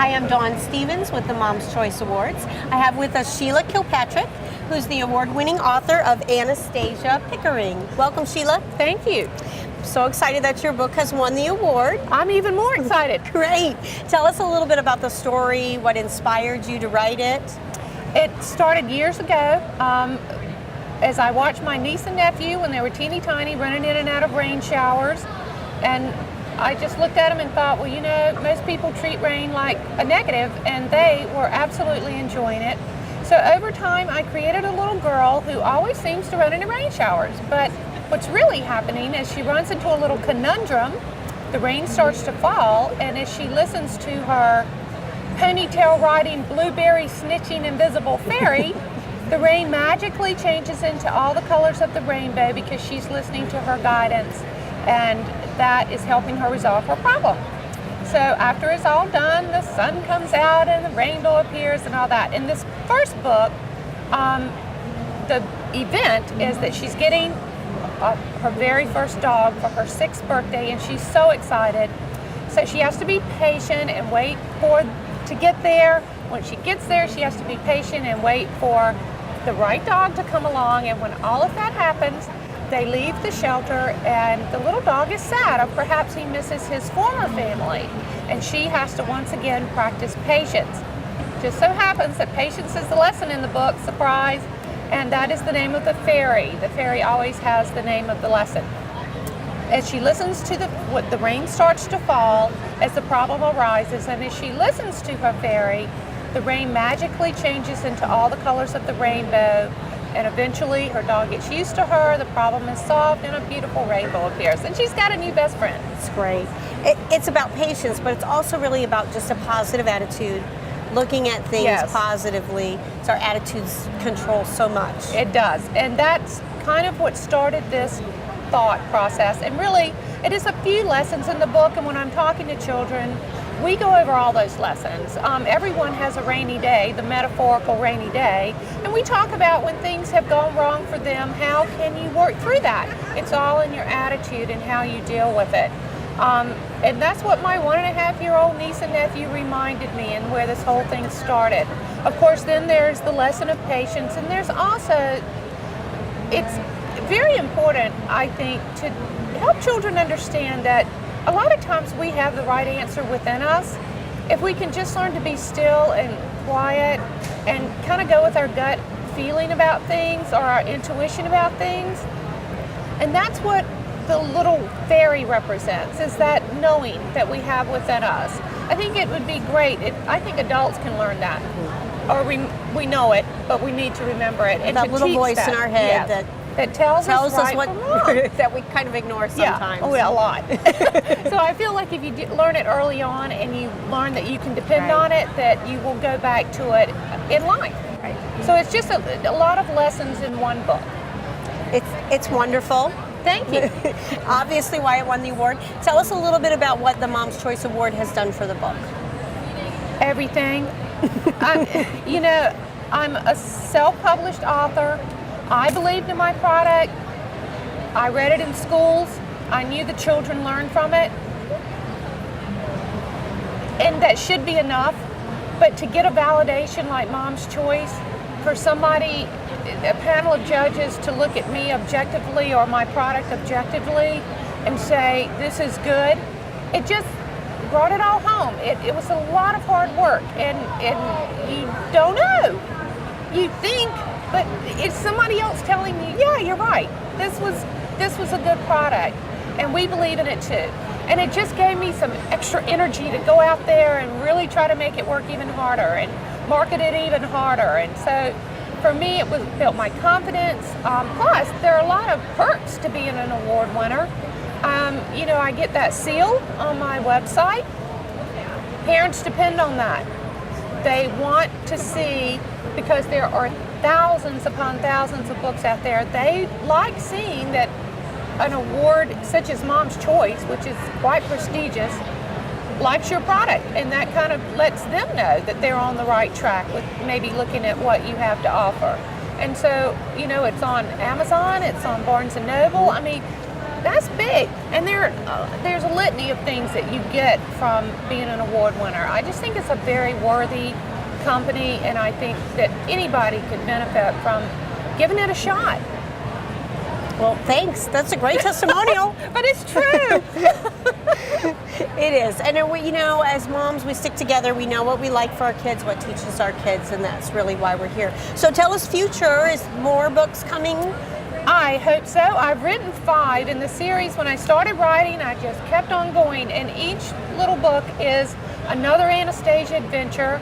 Hi, I'm Dawn Stevens with the Mom's Choice Awards. I have with us Sheila Kilpatrick, who's the award-winning author of Anastasia Pickering. Welcome, Sheila. Thank you. So excited that your book has won the award. I'm even more excited. Great. Tell us a little bit about the story, what inspired you to write it. It started years ago as I watched my niece and nephew when they were teeny tiny running in and out of rain showers, and I just looked at them and thought, well, you know, most people treat rain like a negative, and they were absolutely enjoying it. So over time, I created a little girl who always seems to run into rain showers. But what's really happening is she runs into a little conundrum. The rain starts to fall, and as she listens to her ponytail riding, blueberry snitching, invisible fairy, the rain magically changes into all the colors of the rainbow because she's listening to her guidance, and that is helping her resolve her problem. So after it's all done, the sun comes out and the rainbow appears and all that. In this first book, the event is that she's getting her very first dog for her 6th birthday, and she's so excited. So she has to be patient and wait to get there. When she gets there, she has to be patient and wait for the right dog to come along, and when all of that happens, they leave the shelter, and the little dog is sad, or perhaps he misses his former family, and she has to once again practice patience. Just so happens that patience is the lesson in the book, surprise, and that is the name of the fairy. The fairy always has the name of the lesson. As she listens to the rain starts to fall, as the problem arises, and as she listens to her fairy, the rain magically changes into all the colors of the rainbow, and eventually her dog gets used to her, the problem is solved, and a beautiful rainbow appears. And she's got a new best friend. It's great. It's about patience, but it's also really about just a positive attitude, looking at things positively. So our attitudes control so much. It does. And that's kind of what started this thought process. And really, it is a few lessons in the book, and when I'm talking to children, we go over all those lessons. Everyone has a rainy day, the metaphorical rainy day, and we talk about when things have gone wrong for them, how can you work through that? It's all in your attitude and how you deal with it. And that's what my 1.5-year-old niece and nephew reminded me, and where this whole thing started. Of course, then there's the lesson of patience, and there's also, it's very important, I think, to help children understand that a lot of times we have the right answer within us. If we can just learn to be still and quiet and kind of go with our gut feeling about things, or our intuition about things. And that's what the little fairy represents, is that knowing that we have within us. I think it would be great. I think adults can learn that. Or we know it, but we need to remember it. And that little voice in our head that tells us right what from wrong. that we kind of ignore sometimes. Yeah, oh, yeah, a lot. So I feel like if you learn it early on, and you learn that you can depend on it, that you will go back to it in life. Right. So it's just a lot of lessons in one book. It's wonderful. Thank you. Obviously why it won the award. Tell us a little bit about what the Mom's Choice Award has done for the book. Everything. You know, I'm a self-published author. I believed in my product. I read it in schools. I knew the children learned from it. And that should be enough. But to get a validation like Mom's Choice, for somebody, a panel of judges, to look at me objectively or my product objectively and say, this is good, it just brought it all home. It was a lot of hard work, and you don't know. You think, but it's somebody else telling you, yeah, you're right. This was a good product, and we believe in it too. And it just gave me some extra energy to go out there and really try to make it work even harder and market it even harder. And so for me, it built my confidence. Plus, there are a lot of perks to being an award winner. You know, I get that seal on my website. Parents depend on that. They want to see, because there are thousands upon thousands of books out there, they like seeing that an award such as Mom's Choice, which is quite prestigious, likes your product, and that kind of lets them know that they're on the right track with maybe looking at what you have to offer. And so, you know, it's on Amazon, it's on Barnes & Noble. I mean, that's big. And there's a litany of things that you get from being an award winner. I just think it's a very worthy company, and I think that anybody could benefit from giving it a shot. Well, thanks. That's a great testimonial. But it's true. It is. And as moms, we stick together. We know what we like for our kids, what teaches our kids, and that's really why we're here. So tell us future. Is more books coming? I hope so. I've written 5 in the series. When I started writing, I just kept on going, and each little book is another Anastasia adventure.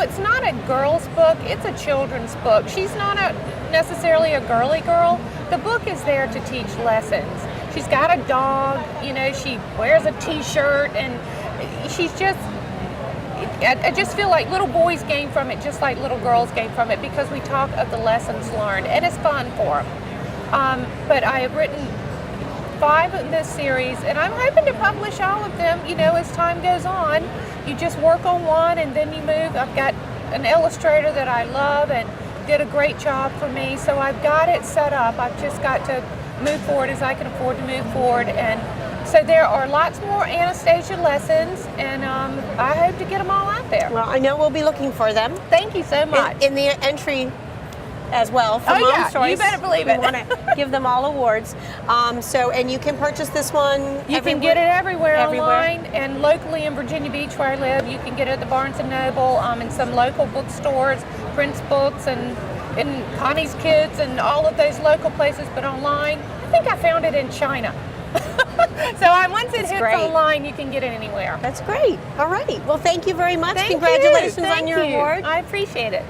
It's not a girl's book, it's a children's book. She's not necessarily a girly girl. The book is there to teach lessons. She's got a dog, she wears a t-shirt, and she's just, I just feel like little boys gain from it just like little girls gain from it, because we talk of the lessons learned, and it's fun for them. But I have written 5 in this series, and I'm hoping to publish all of them, as time goes on. You just work on one and then you move. I've got an illustrator that I love and did a great job for me, so I've got it set up. I've just got to move forward as I can afford to move forward, and so there are lots more Anastasia lessons, and I hope to get them all out there. Well, I know we'll be looking for them. Thank you so much. In the entry as well for Mom's Choice. You better believe it. We want to give them all awards. And you can purchase this one You can get it everywhere online, and locally in Virginia Beach where I live, you can get it at the Barnes & Noble, in some local bookstores, Prince Books, and Connie's Kids, and all of those local places. But online, I think I found it in China. So once it hits online, you can get it anywhere. That's great. All righty. Well, thank you very much. Thank Congratulations you. on your award. I appreciate it.